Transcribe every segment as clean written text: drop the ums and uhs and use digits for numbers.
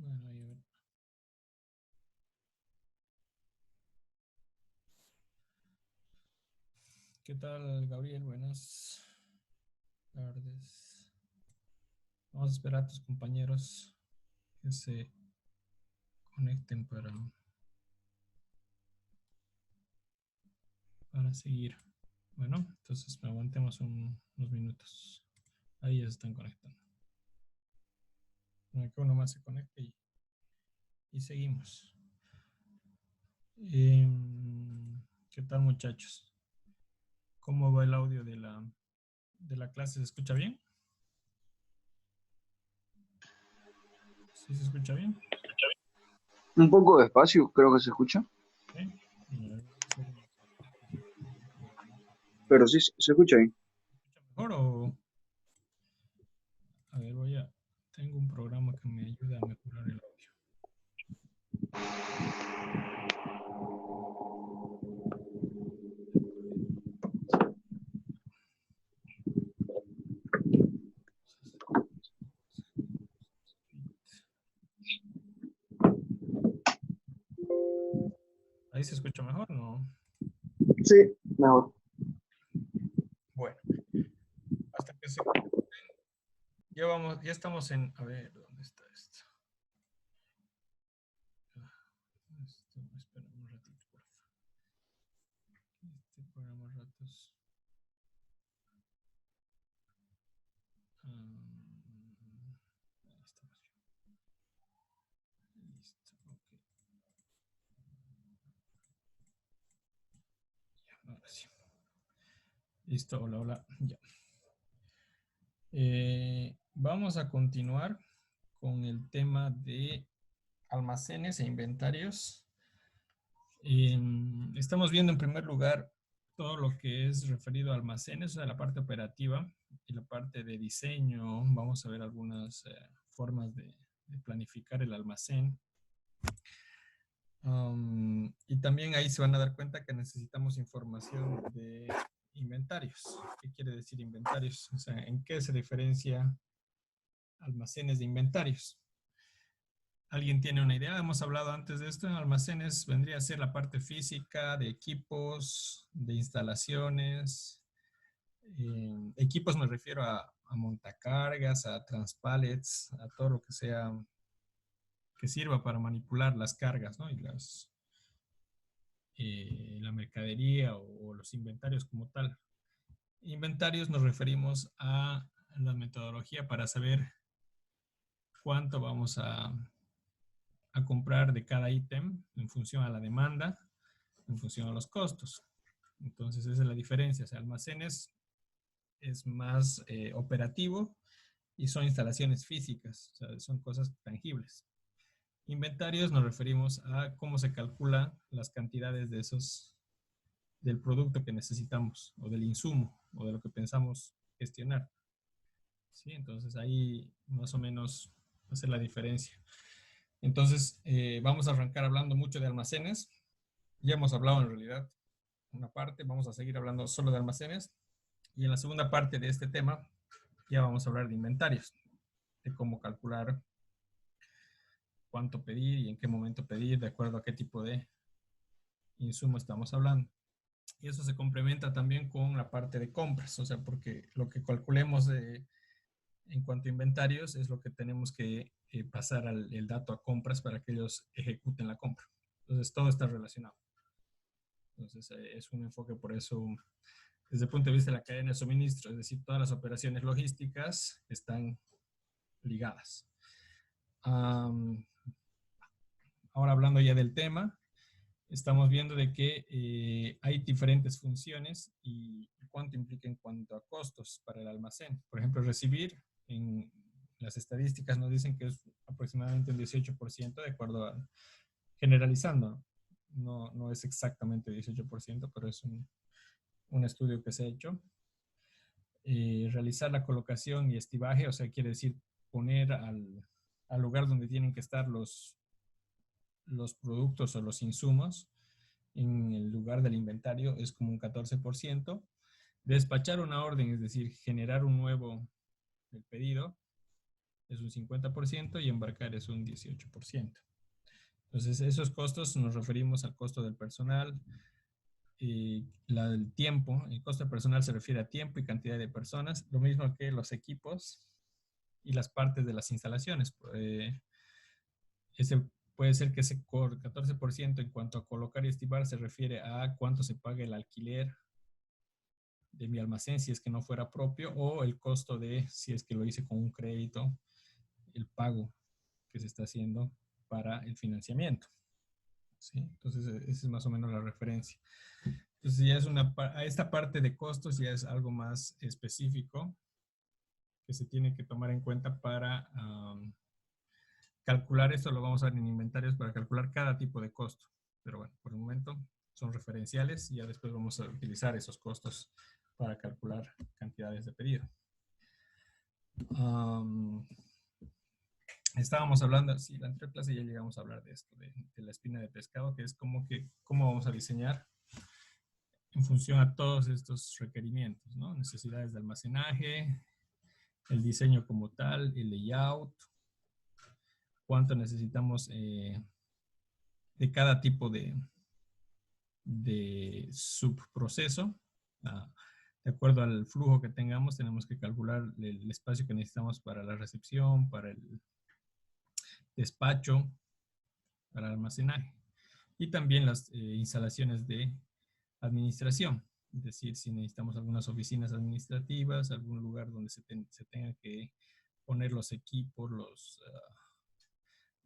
Bueno, ahí a ver. ¿Qué tal, Gabriel? Buenas tardes. Vamos a esperar a tus compañeros que se conecten para seguir. Bueno, entonces aguantemos unos minutos. Ahí ya se están conectando. Para que uno más se conecte y seguimos. ¿Qué tal, muchachos? ¿Cómo va el audio de la clase? ¿Se escucha bien? ¿Sí se escucha bien? Un poco despacio, creo que se escucha. ¿Sí? Pero sí, se escucha bien. ¿Se escucha mejor o...? A ver, tengo un programa que me ayuda a mejorar el audio. Ahí se escucha mejor, ¿no? Sí, mejor. Bueno, hasta que se... Ya estamos en... A ver, ¿dónde está esto? Espera un ratito, por favor. Este programa ratos... ahí estamos bien. Listo, ok. Ya, ahora sí. Listo, hola, hola. Ya. Vamos a continuar con el tema de almacenes e inventarios. Estamos viendo en primer lugar todo lo que es referido a almacenes, o sea, la parte operativa y la parte de diseño. Vamos a ver algunas formas de planificar el almacén. Y también ahí se van a dar cuenta que necesitamos información de inventarios. ¿Qué quiere decir inventarios? O sea, ¿en qué se diferencia almacenes de inventarios? ¿Alguien tiene una idea? Hemos hablado antes de esto. En almacenes vendría a ser la parte física de equipos, de instalaciones. Equipos me refiero a montacargas, a transpalets, a todo lo que sea que sirva para manipular las cargas, ¿no? La mercadería o los inventarios como tal. Inventarios nos referimos a la metodología para saber cuánto vamos a comprar de cada ítem en función a la demanda, en función a los costos. Entonces, esa es la diferencia. O sea, almacenes es más operativo y son instalaciones físicas, o sea, son cosas tangibles. Inventarios nos referimos a cómo se calculan las cantidades de del producto que necesitamos, o del insumo, o de lo que pensamos gestionar. ¿Sí? Entonces, ahí más o menos hace la diferencia. Entonces, vamos a arrancar hablando mucho de almacenes. Ya hemos hablado en realidad una parte, vamos a seguir hablando solo de almacenes. Y en la segunda parte de este tema, ya vamos a hablar de inventarios, de cómo calcular cuánto pedir y en qué momento pedir, de acuerdo a qué tipo de insumo estamos hablando. Y eso se complementa también con la parte de compras, o sea, porque lo que calculemos en cuanto a inventarios es lo que tenemos que pasar el dato a compras para que ellos ejecuten la compra. Entonces, todo está relacionado. Entonces, es un enfoque por eso, desde el punto de vista de la cadena de suministro, es decir, todas las operaciones logísticas están ligadas. Ahora hablando ya del tema, estamos viendo de que hay diferentes funciones y cuánto implica en cuanto a costos para el almacén. Por ejemplo, recibir, en las estadísticas nos dicen que es aproximadamente un 18%, de acuerdo a generalizando. No es exactamente 18%, pero es un estudio que se ha hecho. Realizar la colocación y estibaje, o sea, quiere decir poner al lugar donde tienen que estar los productos o los insumos en el lugar del inventario, es como un 14%. Despachar una orden, es decir, generar un nuevo pedido, es un 50% y embarcar es un 18%. Entonces, esos costos nos referimos al costo del personal, la del tiempo. El costo del personal se refiere a tiempo y cantidad de personas, lo mismo que los equipos y las partes de las instalaciones. Ese puede ser que ese 14% en cuanto a colocar y estimar se refiere a cuánto se paga el alquiler de mi almacén si es que no fuera propio, o el costo de si es que lo hice con un crédito, el pago que se está haciendo para el financiamiento. ¿Sí? Entonces, esa es más o menos la referencia. Entonces, ya es a esta parte de costos ya es algo más específico que se tiene que tomar en cuenta para calcular esto. Lo vamos a ver en inventarios para calcular cada tipo de costo. Pero bueno, por el momento son referenciales y ya después vamos a utilizar esos costos para calcular cantidades de pedido. Estábamos hablando, sí, la anterior clase ya llegamos a hablar de esto, de la espina de pescado, que es como que cómo vamos a diseñar en función a todos estos requerimientos, ¿no? Necesidades de almacenaje, el diseño como tal, el layout, cuánto necesitamos de cada tipo de subproceso. De acuerdo al flujo que tengamos, tenemos que calcular el espacio que necesitamos para la recepción, para el despacho, para el almacenaje. Y también las instalaciones de administración. Es decir, si necesitamos algunas oficinas administrativas, algún lugar donde se tenga que poner los equipos,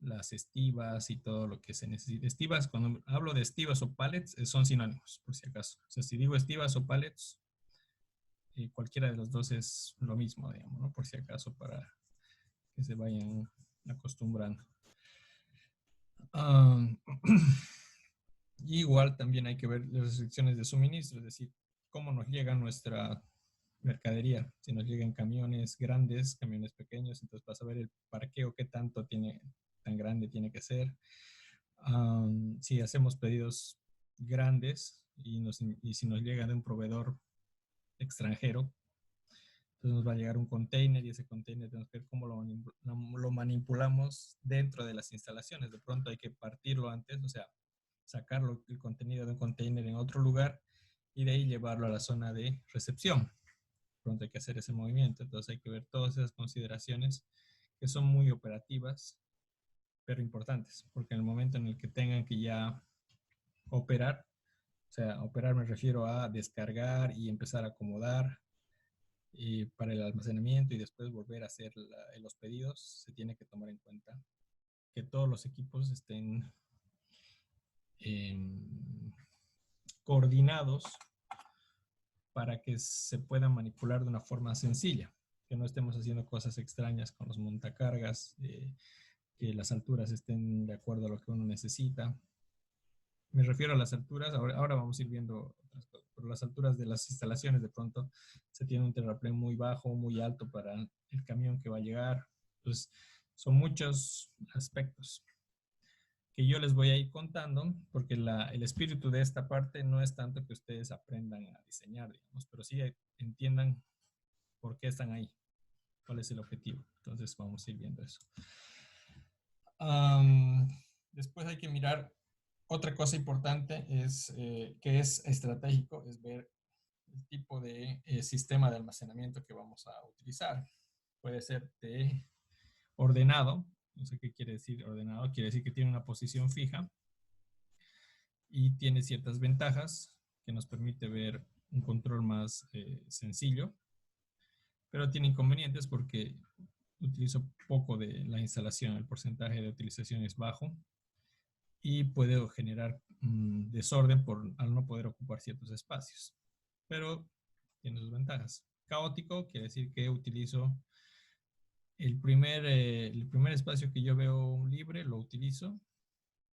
las estivas y todo lo que se necesite. Estivas, cuando hablo de estivas o pallets, son sinónimos, por si acaso. O sea, si digo estivas o pallets, cualquiera de los dos es lo mismo, digamos, ¿no? Por si acaso, para que se vayan acostumbrando. Igual también hay que ver las restricciones de suministro, es decir, cómo nos llega nuestra mercadería. Si nos llegan camiones grandes, camiones pequeños, entonces vas a ver el parqueo, qué tanto tan grande tiene que ser. Si hacemos pedidos grandes y si nos llega de un proveedor extranjero, entonces nos va a llegar un container y ese container tenemos que ver cómo lo manipulamos dentro de las instalaciones. De pronto hay que partirlo antes, o sea, sacarlo, el contenido de un container en otro lugar y de ahí llevarlo a la zona de recepción. Pronto hay que hacer ese movimiento, entonces hay que ver todas esas consideraciones que son muy operativas, pero importantes, porque en el momento en el que tengan que ya operar, o sea, operar me refiero a descargar y empezar a acomodar para el almacenamiento y después volver a hacer los pedidos, se tiene que tomar en cuenta que todos los equipos estén coordinados para que se puedan manipular de una forma sencilla, que no estemos haciendo cosas extrañas con los montacargas, que las alturas estén de acuerdo a lo que uno necesita. Me refiero a las alturas, ahora vamos a ir viendo otras cosas, pero las alturas de las instalaciones de pronto se tiene un terraplén muy bajo, muy alto para el camión que va a llegar. Entonces, son muchos aspectos que yo les voy a ir contando, porque el espíritu de esta parte no es tanto que ustedes aprendan a diseñar, digamos, pero sí entiendan por qué están ahí, cuál es el objetivo. Entonces vamos a ir viendo eso. Después hay que mirar otra cosa importante, que es estratégico, es ver el tipo de sistema de almacenamiento que vamos a utilizar. Puede ser de ordenado, no sé qué quiere decir ordenado, quiere decir que tiene una posición fija y tiene ciertas ventajas que nos permite ver un control más sencillo, pero tiene inconvenientes porque utilizo poco de la instalación, el porcentaje de utilización es bajo y puede generar desorden al no poder ocupar ciertos espacios, pero tiene sus ventajas. Caótico quiere decir que utilizo el primer espacio que yo veo libre, lo utilizo.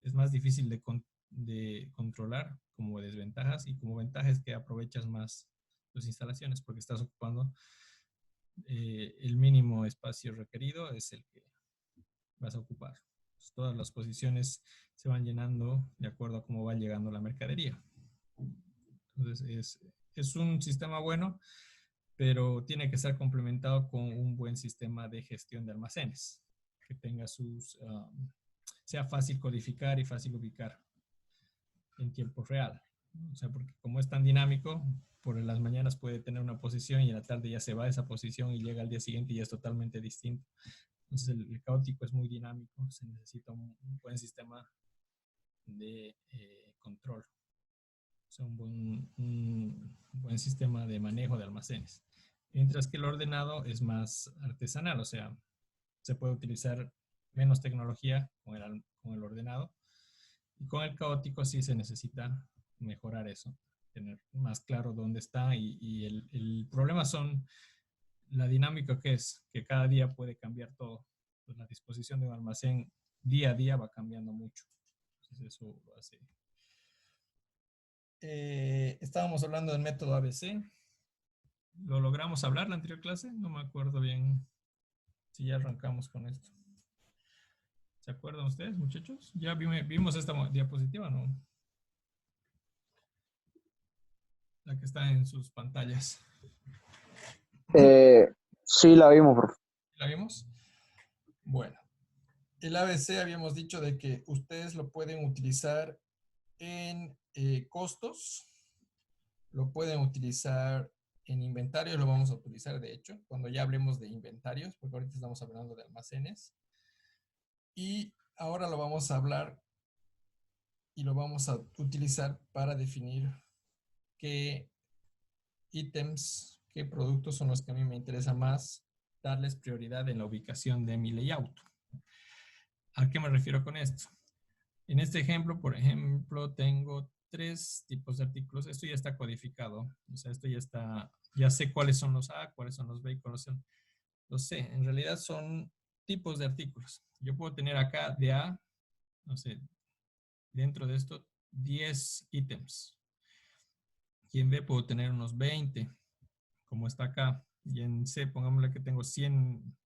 Es más difícil de controlar como desventajas, y como ventajas es que aprovechas más tus instalaciones porque estás ocupando el mínimo espacio requerido es el que vas a ocupar. Pues todas las posiciones se van llenando de acuerdo a cómo va llegando la mercadería. Entonces es un sistema bueno, pero tiene que estar complementado con un buen sistema de gestión de almacenes, que tenga sea fácil codificar y fácil ubicar en tiempo real. O sea, porque como es tan dinámico, por las mañanas puede tener una posición y en la tarde ya se va a esa posición y llega al día siguiente y es totalmente distinto. Entonces el caótico es muy dinámico, se necesita un buen sistema de control, o sea, un buen sistema de manejo de almacenes. Mientras que el ordenado es más artesanal, o sea, se puede utilizar menos tecnología con el ordenado, y con el caótico sí se necesita mejorar eso, tener más claro dónde está, y el problema son la dinámica que es, que cada día puede cambiar todo. Pues la disposición de un almacén día a día va cambiando mucho. Entonces eso lo hace. Estábamos hablando del método ABC. ¿Lo logramos hablar la anterior clase? No me acuerdo bien si ya arrancamos con esto. ¿Se acuerdan ustedes, muchachos? Ya vimos esta diapositiva, ¿no? La que está en sus pantallas. Sí, la vimos, profe. ¿La vimos? Bueno, el ABC habíamos dicho de que ustedes lo pueden utilizar en costos, lo pueden utilizar en inventarios, lo vamos a utilizar de hecho, cuando ya hablemos de inventarios, porque ahorita estamos hablando de almacenes. Y ahora lo vamos a hablar y lo vamos a utilizar para definir qué ítems, qué productos son los que a mí me interesa más darles prioridad en la ubicación de mi layout. ¿A qué me refiero con esto? En este ejemplo, por ejemplo, tengo 3 tipos de artículos. Esto ya está codificado. O sea, esto ya está, ya sé cuáles son los A, cuáles son los B y cuáles son los C. En realidad son tipos de artículos. Yo puedo tener acá de A, no sé, dentro de esto, 10 ítems. Y en B puedo tener unos 20, como está acá. Y en C, pongámosle que tengo 100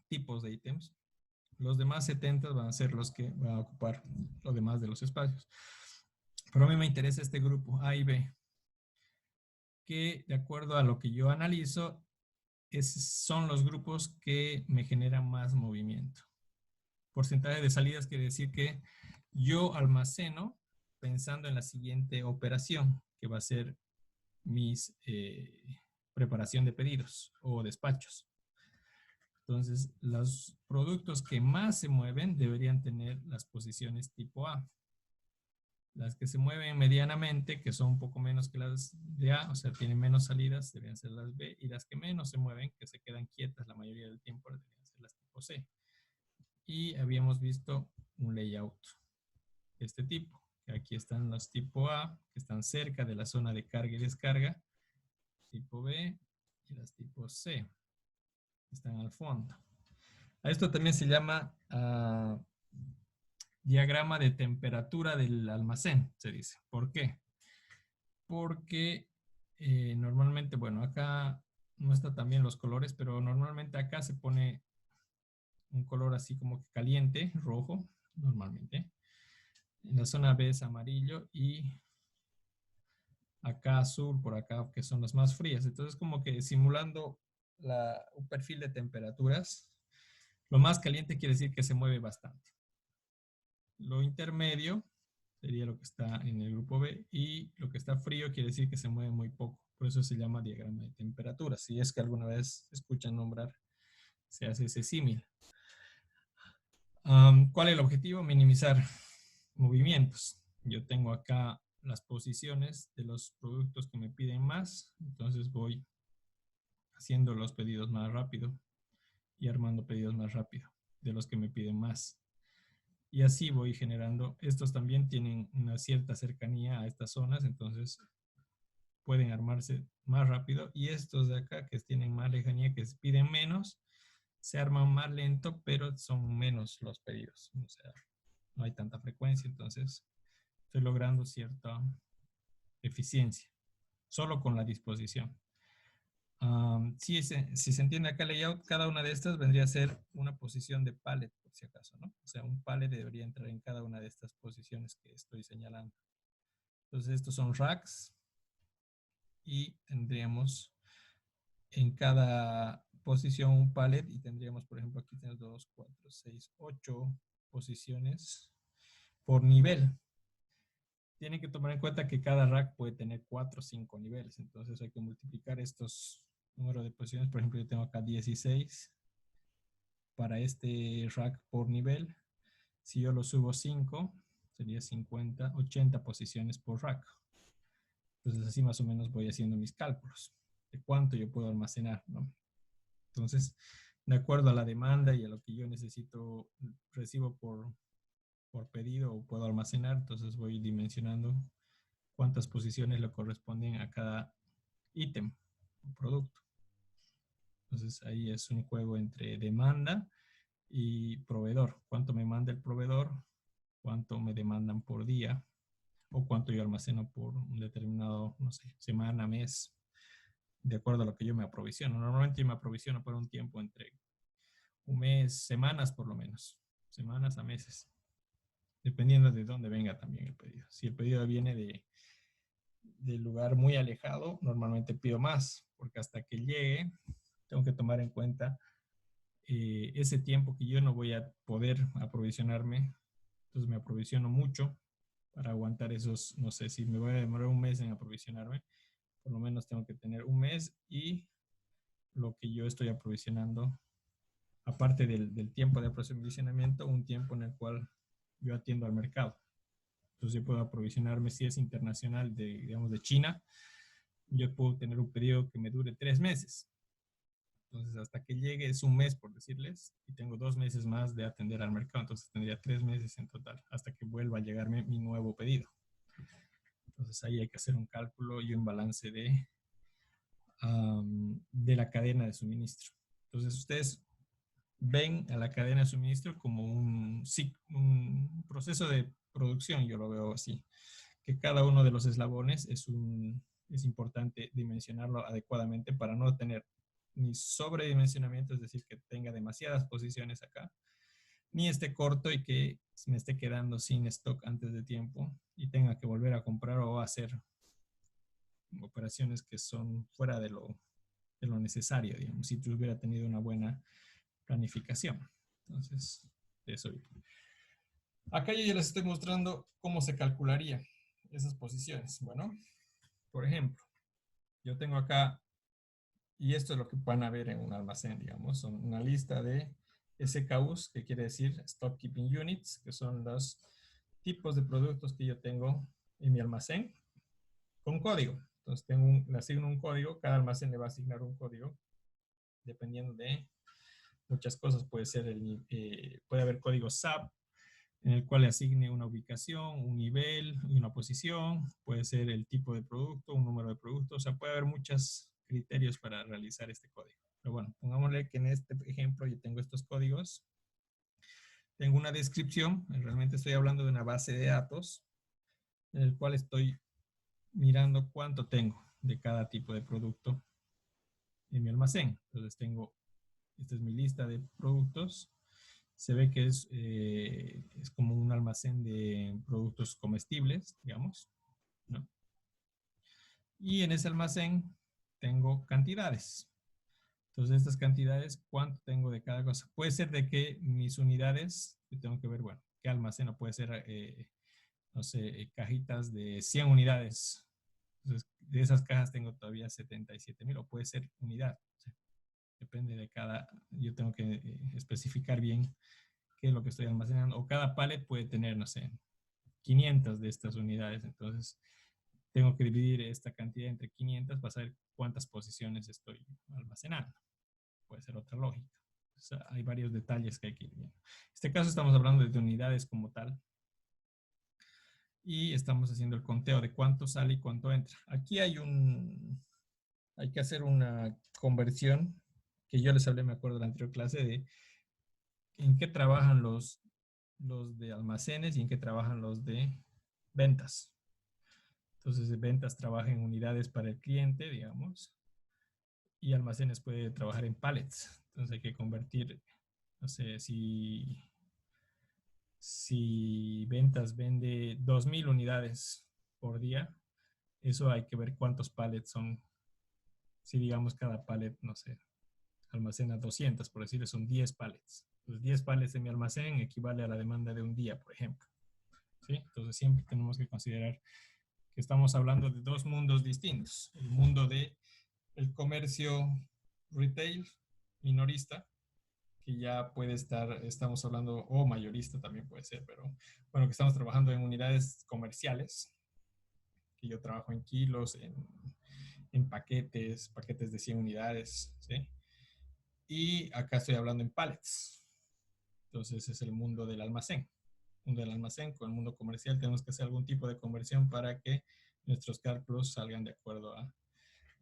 tipos de ítems. Los demás 70 van a ser los que van a ocupar lo demás de los espacios. Pero a mí me interesa este grupo A y B, que de acuerdo a lo que yo analizo, son los grupos que me generan más movimiento. Porcentaje de salidas quiere decir que yo almaceno pensando en la siguiente operación, que va a ser mis preparación de pedidos o despachos. Entonces, los productos que más se mueven deberían tener las posiciones tipo A. Las que se mueven medianamente, que son un poco menos que las de A, o sea, tienen menos salidas, deberían ser las B, y las que menos se mueven, que se quedan quietas la mayoría del tiempo, deberían ser las tipo C. Y habíamos visto un layout de este tipo, que aquí están los tipo A, que están cerca de la zona de carga y descarga, tipo B, y las tipo C, que están al fondo. A esto también se llama diagrama de temperatura del almacén, se dice. ¿Por qué? Porque normalmente, bueno, acá no está tan bien los colores, pero normalmente acá se pone un color así como que caliente, rojo, normalmente. En la zona B es amarillo y acá azul, por acá, que son las más frías. Entonces, como que simulando un perfil de temperaturas, lo más caliente quiere decir que se mueve bastante. Lo intermedio sería lo que está en el grupo B, y lo que está frío quiere decir que se mueve muy poco. Por eso se llama diagrama de temperatura. Si es que alguna vez escuchan nombrar, se hace ese símil. ¿Cuál es el objetivo? Minimizar movimientos. Yo tengo acá las posiciones de los productos que me piden más, entonces voy haciendo los pedidos más rápido y armando pedidos más rápido de los que me piden más. Y así voy generando. Estos también tienen una cierta cercanía a estas zonas, entonces pueden armarse más rápido. Y estos de acá, que tienen más lejanía, que piden menos, se arman más lento, pero son menos los pedidos. O sea, no hay tanta frecuencia, entonces estoy logrando cierta eficiencia, solo con la disposición. Si se entiende acá layout, cada una de estas vendría a ser una posición de pallet, por si acaso, ¿no? O sea, un pallet debería entrar en cada una de estas posiciones que estoy señalando. Entonces, estos son racks y tendríamos en cada posición un pallet y tendríamos, por ejemplo, aquí tenemos 2, 4, 6, 8 posiciones por nivel. Tienen que tomar en cuenta que cada rack puede tener 4 o 5 niveles, entonces hay que multiplicar estos números de posiciones. Por ejemplo, yo tengo acá 16 para este rack por nivel. Si yo lo subo 5, sería 50, 80 posiciones por rack. Entonces así más o menos voy haciendo mis cálculos de cuánto yo puedo almacenar, ¿no? Entonces, de acuerdo a la demanda y a lo que yo necesito, recibo por pedido o puedo almacenar, entonces voy dimensionando cuántas posiciones le corresponden a cada ítem o producto. Entonces ahí es un juego entre demanda y proveedor. Cuánto me manda el proveedor, cuánto me demandan por día o cuánto yo almaceno por un determinado, no sé, semana, mes, de acuerdo a lo que yo me aprovisiono. Normalmente yo me aprovisiono por un tiempo entre un mes, semanas por lo menos, semanas a meses, dependiendo de dónde venga también el pedido. Si el pedido viene de lugar muy alejado, normalmente pido más, porque hasta que llegue tengo que tomar en cuenta ese tiempo que yo no voy a poder aprovisionarme, entonces me aprovisiono mucho para aguantar esos, no sé, si me voy a demorar un mes en aprovisionarme, por lo menos tengo que tener un mes y lo que yo estoy aprovisionando, aparte del tiempo de aprovisionamiento, un tiempo en el cual yo atiendo al mercado. Entonces yo puedo aprovisionarme si es internacional, digamos, de China, yo puedo tener un periodo que me dure 3 meses. Entonces, hasta que llegue es un mes, por decirles, y tengo 2 meses más de atender al mercado. Entonces, tendría 3 meses en total, hasta que vuelva a llegarme mi nuevo pedido. Entonces, ahí hay que hacer un cálculo y un balance de la cadena de suministro. Entonces, ustedes ven a la cadena de suministro como un proceso de producción, yo lo veo así, que cada uno de los eslabones es importante dimensionarlo adecuadamente para no tener ni sobredimensionamiento, es decir, que tenga demasiadas posiciones acá, ni esté corto y que me esté quedando sin stock antes de tiempo y tenga que volver a comprar o hacer operaciones que son fuera de lo necesario, digamos, si tú hubiera tenido una buena planificación. Entonces, eso. Acá yo ya les estoy mostrando cómo se calcularía esas posiciones. Bueno, por ejemplo, yo tengo acá, y esto es lo que van a ver en un almacén, digamos, son una lista de SKUs, que quiere decir Stock Keeping Units, que son los tipos de productos que yo tengo en mi almacén con código. Entonces, le asigno un código, cada almacén le va a asignar un código, dependiendo de muchas cosas. Puede haber código SAP, en el cual le asigne una ubicación, un nivel y una posición. Puede ser el tipo de producto, un número de productos. O sea, puede haber muchos criterios para realizar este código. Pero bueno, pongámosle que en este ejemplo yo tengo estos códigos. Tengo una descripción. Realmente estoy hablando de una base de datos en el cual estoy mirando cuánto tengo de cada tipo de producto en mi almacén. Entonces esta es mi lista de productos. Se ve que es como un almacén de productos comestibles, digamos, ¿no? Y en ese almacén tengo cantidades. Entonces, estas cantidades, ¿cuánto tengo de cada cosa? Puede ser de que mis unidades, yo tengo que ver, bueno, qué almaceno puede ser, no sé, cajitas de 100 unidades. Entonces, de esas cajas tengo todavía 77,000, o puede ser unidad. O sea, depende de yo tengo que especificar bien qué es lo que estoy almacenando. O cada pallet puede tener, no sé, 500 de estas unidades. Entonces, tengo que dividir esta cantidad entre 500 para saber cuántas posiciones estoy almacenando. Puede ser otra lógica. O sea, hay varios detalles que hay que ir viendo. En este caso estamos hablando de unidades como tal. Y estamos haciendo el conteo de cuánto sale y cuánto entra. Aquí hay que hacer una conversión que yo les hablé, me acuerdo, de la anterior clase, de en qué trabajan los de almacenes y en qué trabajan los de ventas. Entonces, ventas trabaja en unidades para el cliente, digamos, y almacenes puede trabajar en pallets. Entonces, hay que convertir, no sé, si ventas vende 2,000 unidades por día, eso hay que ver cuántos pallets Si digamos cada pallet, no sé, almacena 200, por decirlo, son 10 pallets. Los 10 pallets de mi almacén equivale a la demanda de un día, por ejemplo. ¿Sí? Entonces siempre tenemos que considerar que estamos hablando de dos mundos distintos. El mundo de el comercio retail, minorista, que ya puede estar, estamos hablando, o mayorista también puede ser, pero bueno, que estamos trabajando en unidades comerciales, que yo trabajo en kilos, en paquetes, paquetes de 100 unidades, ¿sí? Y acá estoy hablando en pallets. Entonces es el mundo del almacén. Mundo del almacén con el mundo comercial tenemos que hacer algún tipo de conversión para que nuestros cálculos salgan de acuerdo a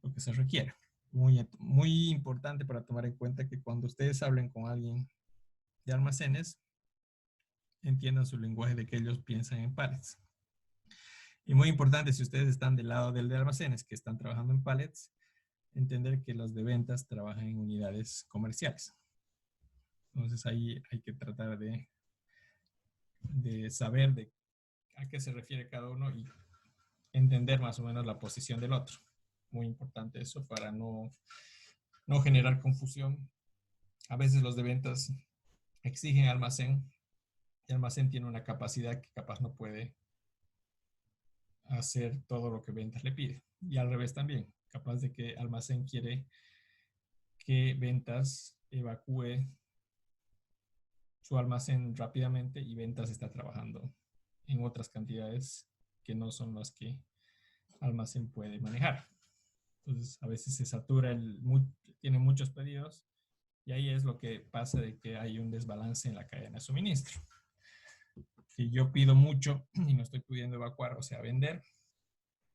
lo que se requiere. Muy importante para tomar en cuenta que cuando ustedes hablen con alguien de almacenes, entiendan su lenguaje de que ellos piensan en pallets. Y muy importante, si ustedes están del lado del de almacenes, que están trabajando en pallets, entender que los de ventas trabajan en unidades comerciales. Entonces ahí hay que tratar de saber de a qué se refiere cada uno y entender más o menos la posición del otro. Muy importante eso para no generar confusión. A veces los de ventas exigen almacén y almacén tiene una capacidad que capaz no puede hacer todo lo que ventas le pide. Y al revés también, capaz de que almacén quiere que ventas evacúe su almacén rápidamente y ventas está trabajando en otras cantidades que no son las que almacén puede manejar. Entonces a veces se satura, tiene muchos pedidos y ahí es lo que pasa de que hay un desbalance en la cadena de suministro. Si yo pido mucho y no estoy pudiendo evacuar, o sea, vender,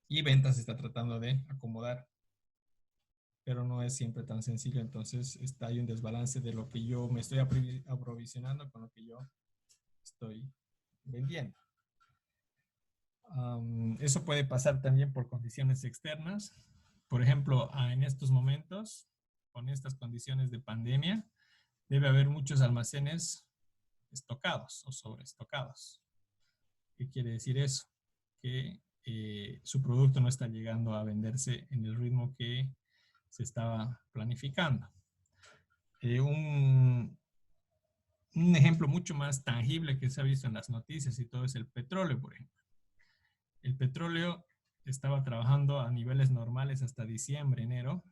y ventas está tratando de acomodar, pero no es siempre tan sencillo, entonces hay un desbalance de lo que yo me estoy aprovisionando con lo que yo estoy vendiendo. Eso puede pasar también por condiciones externas. Por ejemplo, en estos momentos, con estas condiciones de pandemia, debe haber muchos almacenes estocados o sobreestocados. ¿Qué quiere decir eso? Que su producto no está llegando a venderse en el ritmo que se estaba planificando. Un ejemplo mucho más tangible que se ha visto en las noticias y todo es el petróleo, por ejemplo. El petróleo estaba trabajando a niveles normales hasta diciembre, enero.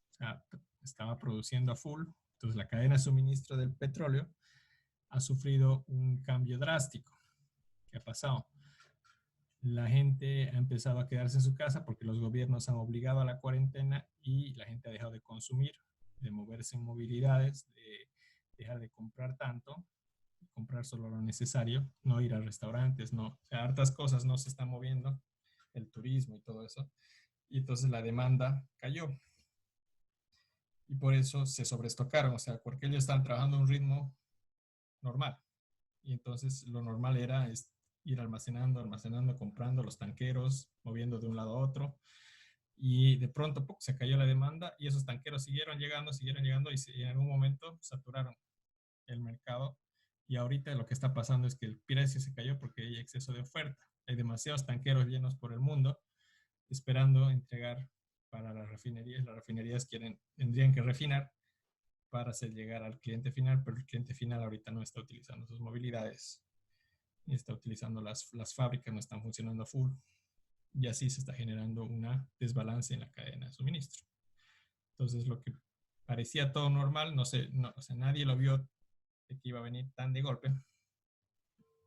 O sea, estaba produciendo a full. Entonces la cadena de suministro del petróleo ha sufrido un cambio drástico. ¿Qué ha pasado? La gente ha empezado a quedarse en su casa porque los gobiernos han obligado a la cuarentena y la gente ha dejado de consumir, de moverse en movilidades, de dejar de comprar tanto, comprar solo lo necesario, no ir a restaurantes, no, o sea, hartas cosas no se están moviendo, el turismo y todo eso. Y entonces la demanda cayó. Y por eso se sobreestocaron, o sea, porque ellos estaban trabajando a un ritmo normal. Y entonces lo normal era ir almacenando, comprando los tanqueros, moviendo de un lado a otro. Y de pronto se cayó la demanda y esos tanqueros siguieron llegando y en algún momento saturaron el mercado. Y ahorita lo que está pasando es que el precio se cayó porque hay exceso de oferta. Hay demasiados tanqueros llenos por el mundo esperando entregar para las refinerías. Las refinerías tendrían que refinar para hacer llegar al cliente final, pero el cliente final ahorita no está utilizando sus movilidades, ni está utilizando las fábricas, no están funcionando a full, y así se está generando una desbalance en la cadena de suministro. Entonces, lo que parecía todo normal, o sea, nadie lo vio de que iba a venir tan de golpe.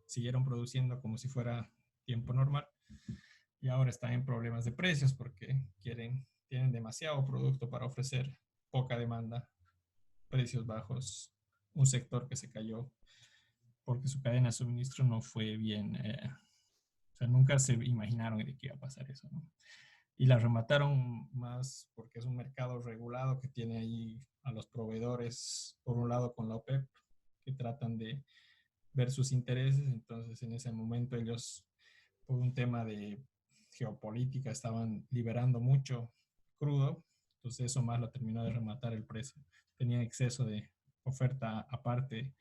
Siguieron produciendo como si fuera tiempo normal, y ahora están en problemas de precios porque tienen demasiado producto para ofrecer, poca demanda, precios bajos, un sector que se cayó porque su cadena de suministro no fue bien, o sea, nunca se imaginaron de que iba a pasar eso, ¿no? Y la remataron más porque es un mercado regulado que tiene ahí a los proveedores, por un lado con la OPEP, que tratan de ver sus intereses, entonces en ese momento ellos, por un tema de geopolítica, estaban liberando mucho crudo, entonces eso más lo terminó de rematar el precio. Tenían exceso de oferta aparte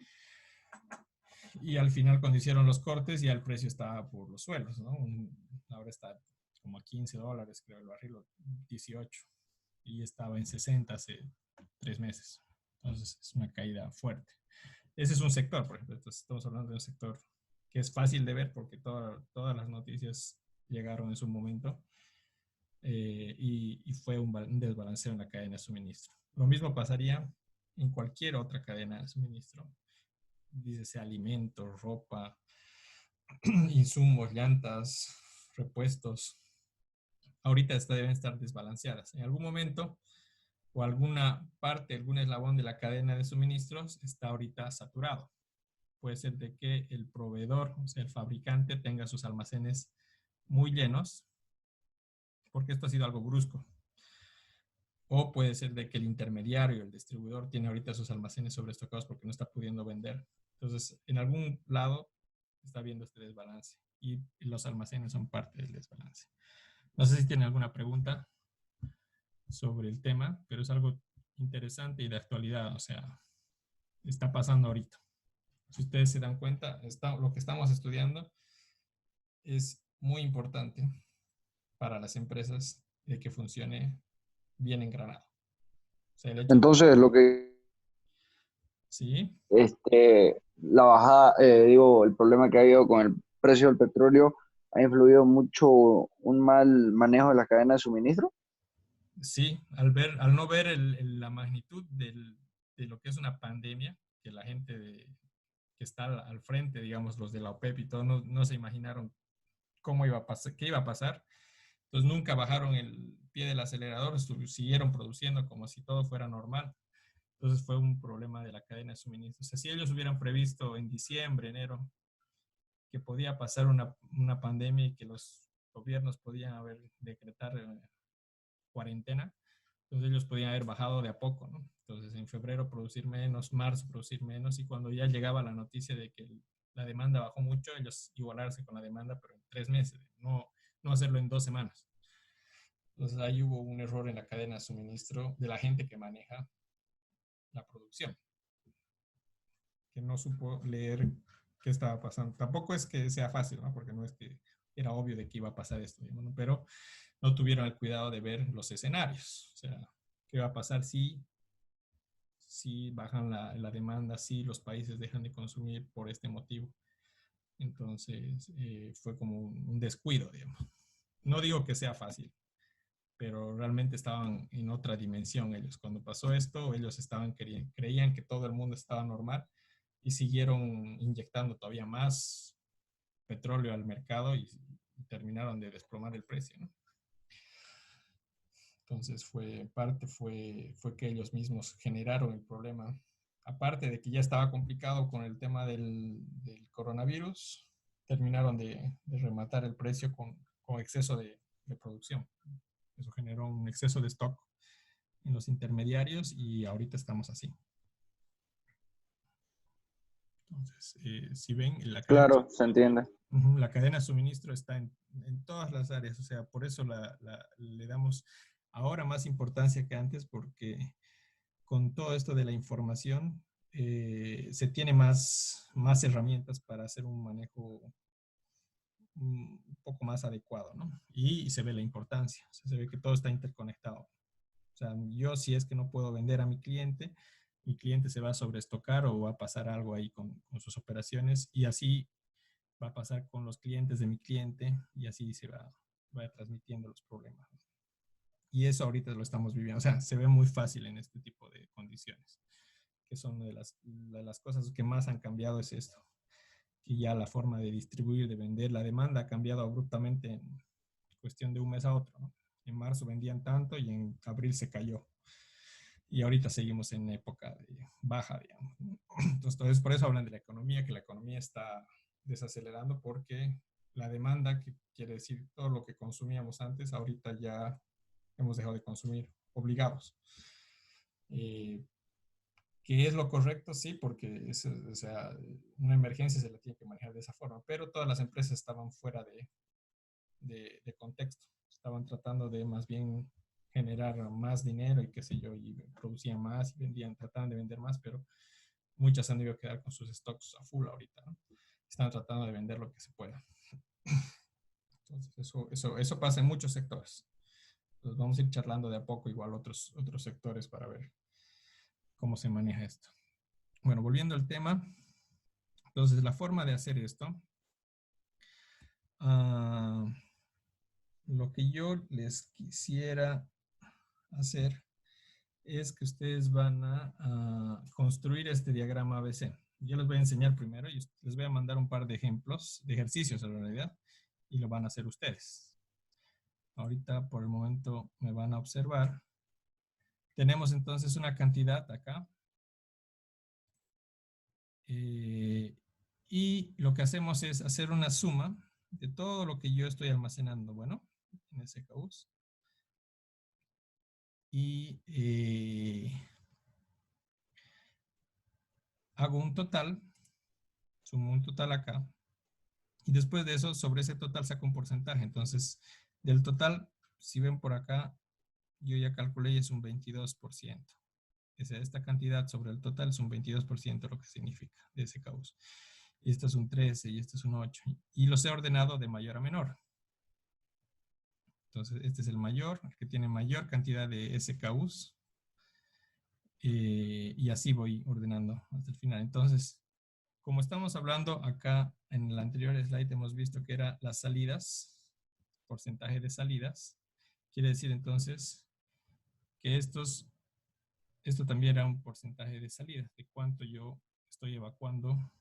y al final cuando hicieron los cortes ya el precio estaba por los suelos, ¿no? Ahora está como a $15, creo, el barril, 18. y estaba en 60 hace 3 meses. Entonces es una caída fuerte. Ese es un sector, por ejemplo. Entonces, estamos hablando de un sector que es fácil de ver porque todas las noticias llegaron en su momento y fue un desbalanceo en la cadena de suministro. Lo mismo pasaría en cualquier otra cadena de suministro. Dícese alimentos, ropa, insumos, llantas, repuestos. Ahorita deben estar desbalanceadas. En algún momento o alguna parte, algún eslabón de la cadena de suministros está ahorita saturado. Puede ser de que el proveedor, o sea, el fabricante, tenga sus almacenes muy llenos, porque esto ha sido algo brusco. O puede ser de que el intermediario, el distribuidor, tiene ahorita sus almacenes sobreestocados porque no está pudiendo vender. Entonces, en algún lado está viendo este desbalance y los almacenes son parte del desbalance. No sé si tiene alguna pregunta sobre el tema, pero es algo interesante y de actualidad, o sea, está pasando ahorita. Si ustedes se dan cuenta, lo que estamos estudiando es muy importante para las empresas de que funcione bien engranado. O sea, el hecho de... Entonces, lo que, Sí, la bajada, digo, el problema que ha habido con el precio del petróleo ha influido mucho un mal manejo de la cadena de suministro. sí, al no ver la magnitud de lo que es una pandemia, que la gente que está al frente, digamos, los de la OPEP y todo, no se imaginaron cómo iba a pasar, qué iba a pasar. Entonces nunca bajaron el pie del acelerador, siguieron produciendo como si todo fuera normal. Entonces fue un problema de la cadena de suministro. O sea, si ellos hubieran previsto en diciembre, enero, que podía pasar una pandemia y que los gobiernos podían haber decretar cuarentena, entonces ellos podían haber bajado de a poco, ¿no? Entonces en febrero producir menos, marzo producir menos, y cuando ya llegaba la noticia de que la demanda bajó mucho, ellos igualarse con la demanda, pero en 3 meses, no hacerlo en 2 semanas. Entonces ahí hubo un error en la cadena de suministro de la gente que maneja la producción, que no supo leer qué estaba pasando. Tampoco es que sea fácil, ¿no? Porque no es que era obvio de que iba a pasar esto, digamos, ¿no? Pero no tuvieron el cuidado de ver los escenarios. O sea, qué va a pasar si bajan la demanda, si los países dejan de consumir por este motivo. Entonces, fue como un descuido, digamos. No digo que sea fácil, pero realmente estaban en otra dimensión ellos. Cuando pasó esto, ellos creían que todo el mundo estaba normal y siguieron inyectando todavía más petróleo al mercado y terminaron de desplomar el precio, ¿no? Entonces fue que ellos mismos generaron el problema. Aparte de que ya estaba complicado con el tema del coronavirus, terminaron de rematar el precio con exceso de producción. Eso generó un exceso de stock en los intermediarios y ahorita estamos así. Entonces, si ven, Claro, se entiende. la cadena de suministro está en todas las áreas, o sea, por eso le damos ahora más importancia que antes, porque con todo esto de la información se tiene más herramientas para hacer un manejo un poco más adecuado, ¿no? Y se ve la importancia, o sea, se ve que todo está interconectado. O sea, yo si es que no puedo vender a mi cliente se va a sobreestocar o va a pasar algo ahí con sus operaciones y así va a pasar con los clientes de mi cliente y así va transmitiendo los problemas. Y eso ahorita lo estamos viviendo. O sea, se ve muy fácil en este tipo de condiciones, que son de las cosas que más han cambiado es esto, que ya la forma de distribuir, de vender, la demanda ha cambiado abruptamente en cuestión de un mes a otro, ¿no? En marzo vendían tanto y en abril se cayó. Y ahorita seguimos en época de baja, digamos. Entonces, por eso hablan de la economía, que la economía está desacelerando porque la demanda, que quiere decir todo lo que consumíamos antes, ahorita ya hemos dejado de consumir obligados. Eh, ¿Qué es lo correcto? Sí, porque o sea, una emergencia se la tiene que manejar de esa forma, pero todas las empresas estaban fuera de contexto, estaban tratando de más bien generar más dinero y qué sé yo, y producían más y vendían, trataban de vender más, pero muchas han debido quedar con sus stocks a full ahorita, ¿no? Están tratando de vender lo que se pueda. Entonces, eso pasa en muchos sectores. Pues vamos a ir charlando de a poco, igual otros sectores para ver cómo se maneja esto. Bueno, volviendo al tema. Entonces, la forma de hacer esto, lo que yo les quisiera hacer es que ustedes van a construir este diagrama ABC. Yo les voy a enseñar primero y les voy a mandar un par de ejemplos, de ejercicios en realidad, y lo van a hacer ustedes. Ahorita, por el momento, me van a observar. Tenemos entonces una cantidad acá. Y lo que hacemos es hacer una suma de todo lo que yo estoy almacenando, bueno, en SKUs. Y hago un total, sumo un total acá. Y después de eso, sobre ese total saco un porcentaje. Entonces, del total, si ven por acá, yo ya calculé y es un 22%. Esta cantidad sobre el total es un 22% lo que significa de SKUs. Y este es un 13 y este es un 8. Y los he ordenado de mayor a menor. Entonces, este es el mayor, el que tiene mayor cantidad de SKUs. Y así voy ordenando hasta el final. Entonces, como estamos hablando acá en el anterior slide, hemos visto que era las salidas, porcentaje de salidas. Quiere decir entonces que esto también era un porcentaje de salidas, de cuánto yo estoy evacuando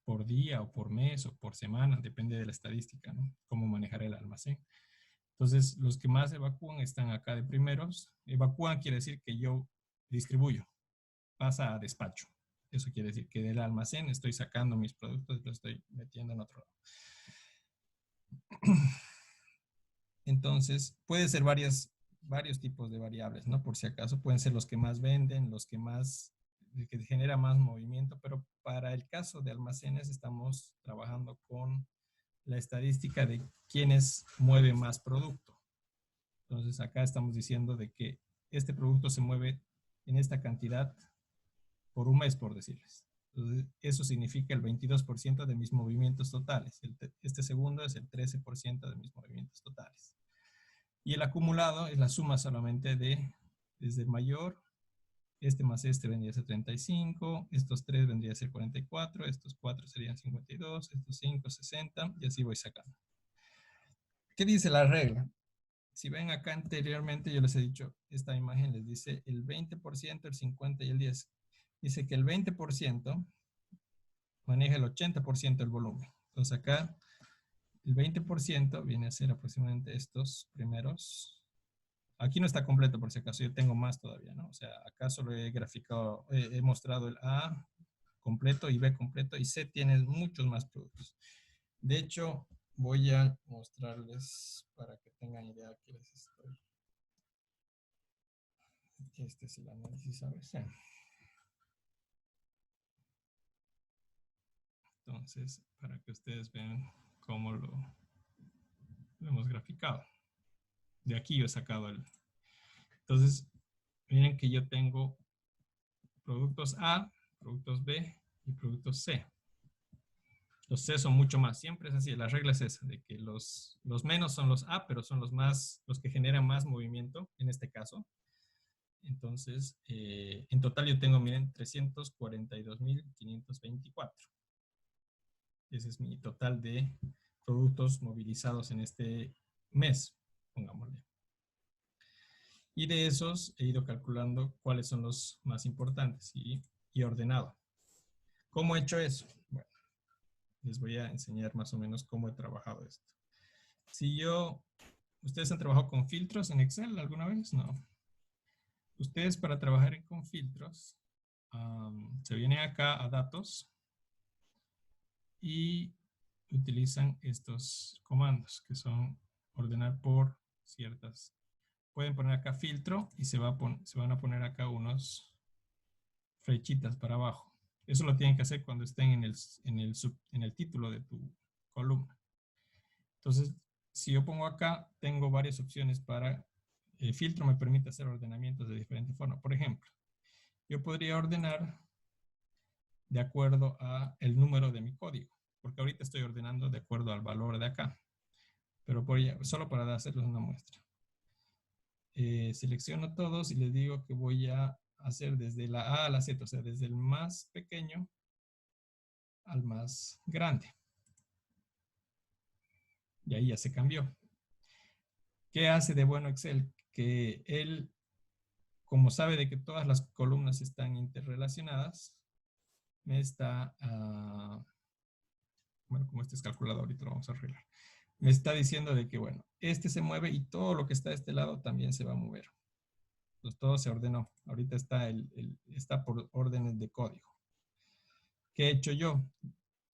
por día o por mes o por semana, depende de la estadística, ¿no? Cómo manejar el almacén. Entonces, los que más evacúan están acá de primeros. Evacúan quiere decir que yo distribuyo, pasa a despacho. Eso quiere decir que del almacén estoy sacando mis productos y los estoy metiendo en otro lado. Entonces, puede ser varios tipos de variables, ¿no? Por si acaso, pueden ser los que más venden, los que genera más movimiento, pero para el caso de almacenes estamos trabajando con la estadística de quiénes mueven más producto. Entonces, acá estamos diciendo de que este producto se mueve en esta cantidad por un mes, por decirles. Entonces, eso significa el 22% de mis movimientos totales. Este segundo es el 13% de mis movimientos totales. Y el acumulado es la suma solamente desde el mayor, este más este vendría a ser 35, estos 3 vendría a ser 44, estos 4 serían 52, estos 5, 60, y así voy sacando. ¿Qué dice la regla? Si ven acá anteriormente, yo les he dicho, esta imagen les dice el 20%, el 50% y el 10%. Dice que el 20% maneja el 80% del volumen. Entonces acá el 20% viene a ser aproximadamente estos primeros. Aquí no está completo por si acaso, yo tengo más todavía, ¿no? O sea, acá solo he graficado, he mostrado el A completo y B completo y C tiene muchos más productos. De hecho, voy a mostrarles para que tengan idea que les estoy. Este es el análisis ABC. Entonces, para que ustedes vean cómo lo hemos graficado. De aquí yo he sacado el... Entonces, miren que yo tengo productos A, productos B y productos C. Los C son mucho más, siempre es así, la regla es esa, de que los menos son los A, pero son los que generan más movimiento, en este caso. Entonces, en total yo tengo, miren, 342.524. Ese es mi total de productos movilizados en este mes, pongámosle. Y de esos he ido calculando cuáles son los más importantes y ordenado. ¿Cómo he hecho eso? Bueno, les voy a enseñar más o menos cómo he trabajado esto. ¿Ustedes han trabajado con filtros en Excel alguna vez? No. Ustedes para trabajar con filtros, se vienen acá a datos y utilizan estos comandos que son ordenar por ciertas. Pueden poner acá filtro y se van a poner acá unos flechitas para abajo. Eso lo tienen que hacer cuando estén en el título de tu columna. Entonces, si yo pongo acá, tengo varias opciones para... El filtro me permite hacer ordenamientos de diferente forma. Por ejemplo, yo podría ordenar de acuerdo a el número de mi código, porque ahorita estoy ordenando de acuerdo al valor de acá, pero solo para hacerles una muestra. selecciono todos y les digo que voy a hacer desde la A a la Z, o sea, desde el más pequeño al más grande. Y ahí ya se cambió. ¿Qué hace de bueno Excel? Que él, como sabe de que todas las columnas están interrelacionadas, me está, bueno, como este es calculador, ahorita lo vamos a arreglar. Me está diciendo de que, bueno, este se mueve y todo lo que está de este lado también se va a mover. Entonces todo se ordenó. Ahorita está, está por órdenes de código. ¿Qué he hecho yo?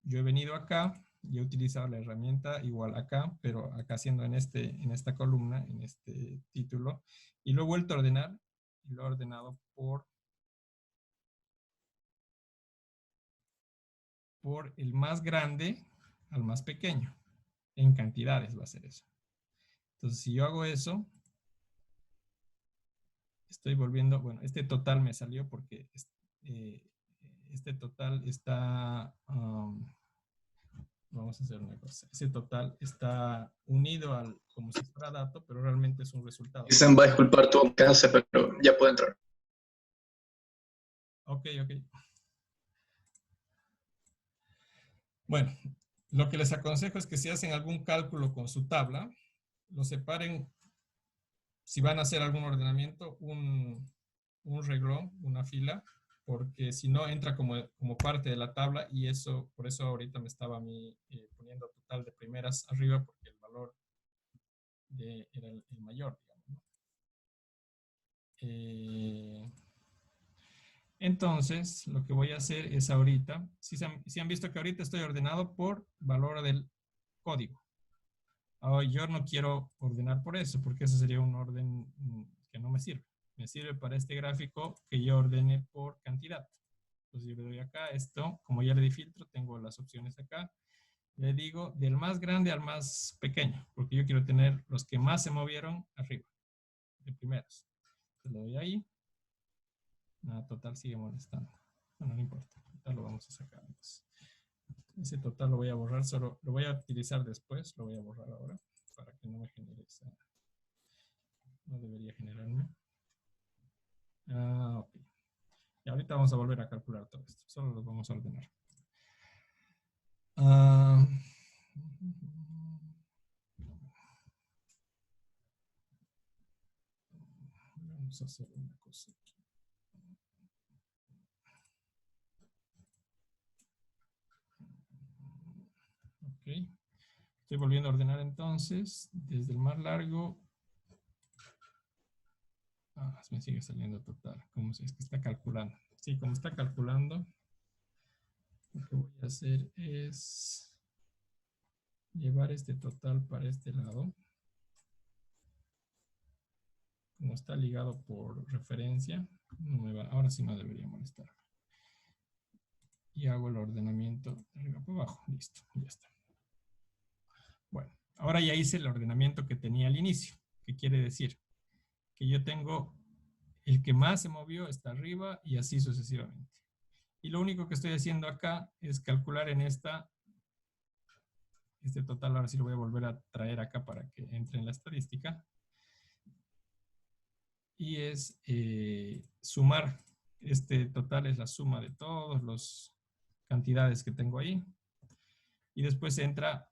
Yo he venido acá y he utilizado la herramienta igual acá, pero acá haciendo en esta columna, en este título, y lo he vuelto a ordenar y lo he ordenado por el más grande al más pequeño. En cantidades va a ser eso. Entonces, si yo hago eso, estoy volviendo, bueno, este total me salió porque este total está, vamos a hacer una cosa, ese total está unido al, como si fuera dato, pero realmente es un resultado. Dicen, va a disculpar tu alcance, pero ya puede entrar. Ok. Bueno, lo que les aconsejo es que si hacen algún cálculo con su tabla, lo separen, si van a hacer algún ordenamiento, un renglón, una fila, porque si no entra como parte de la tabla y eso, por eso ahorita me estaba a mí poniendo total de primeras arriba porque el valor era el mayor, digamos, ¿no? Entonces, lo que voy a hacer es ahorita, si han visto que ahorita estoy ordenado por valor del código. Ahora, yo no quiero ordenar por eso, porque ese sería un orden que no me sirve. Me sirve para este gráfico que yo ordene por cantidad. Entonces yo le doy acá esto, como ya le di filtro, tengo las opciones acá. Le digo del más grande al más pequeño, porque yo quiero tener los que más se movieron arriba, de primeros. Entonces le doy ahí. Nada, total sigue molestando. Bueno, no importa, total lo vamos a sacar. Entonces, ese total lo voy a borrar, solo lo voy a utilizar después, lo voy a borrar ahora, para que no me genere esa... No debería generarme. Ok. Y ahorita vamos a volver a calcular todo esto. Solo lo vamos a ordenar. Vamos a hacer una cosa aquí. Ok. Estoy volviendo a ordenar entonces. Desde el más largo. Me sigue saliendo total. Como si es que está calculando. Sí, como está calculando, lo que voy a hacer es llevar este total para este lado. Como está ligado por referencia, no me va, ahora sí no debería molestar. Y hago el ordenamiento de arriba para abajo. Listo, ya está. Bueno, ahora ya hice el ordenamiento que tenía al inicio. ¿Qué quiere decir? Que yo tengo el que más se movió está arriba y así sucesivamente. Y lo único que estoy haciendo acá es calcular en este total. Ahora sí lo voy a volver a traer acá para que entre en la estadística. Y es sumar. Este total es la suma de todas las cantidades que tengo ahí. Y después entra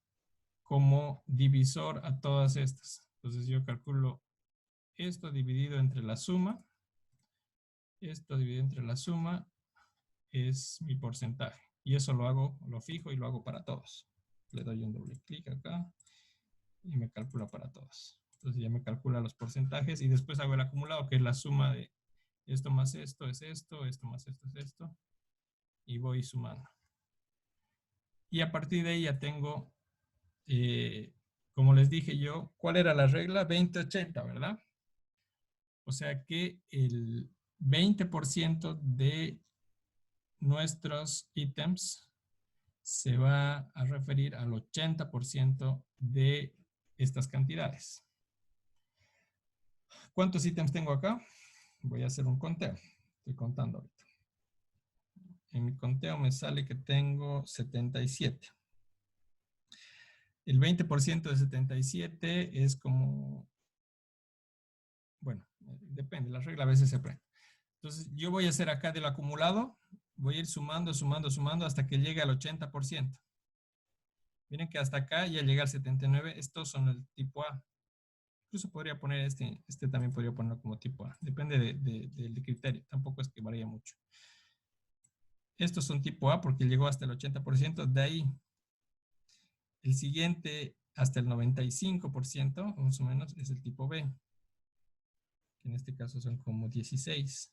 como divisor a todas estas. Entonces yo calculo esto dividido entre la suma. Esto dividido entre la suma es mi porcentaje. Y eso lo hago, lo fijo y lo hago para todos. Le doy un doble clic acá y me calcula para todos. Entonces ya me calcula los porcentajes y después hago el acumulado, que es la suma de esto más esto es esto, esto más esto es esto. Y voy sumando. Y a partir de ahí ya tengo, como les dije yo, ¿cuál era la regla? 20-80, ¿verdad? O sea que el 20% de nuestros ítems se va a referir al 80% de estas cantidades. ¿Cuántos ítems tengo acá? Voy a hacer un conteo. Estoy contando ahorita. En mi conteo me sale que tengo 77. El 20% de 77 es como Bueno, depende, la regla a veces se aprende. Entonces, yo voy a hacer acá del acumulado, voy a ir sumando, sumando, sumando hasta que llegue al 80%. Miren que hasta acá ya llega al 79%. Estos son el tipo A. Incluso podría poner este también podría ponerlo como tipo A. Depende del criterio. Tampoco es que varía mucho. Estos son tipo A porque llegó hasta el 80%. De ahí, el siguiente hasta el 95%, más o menos, es el tipo B. Que en este caso son como 16.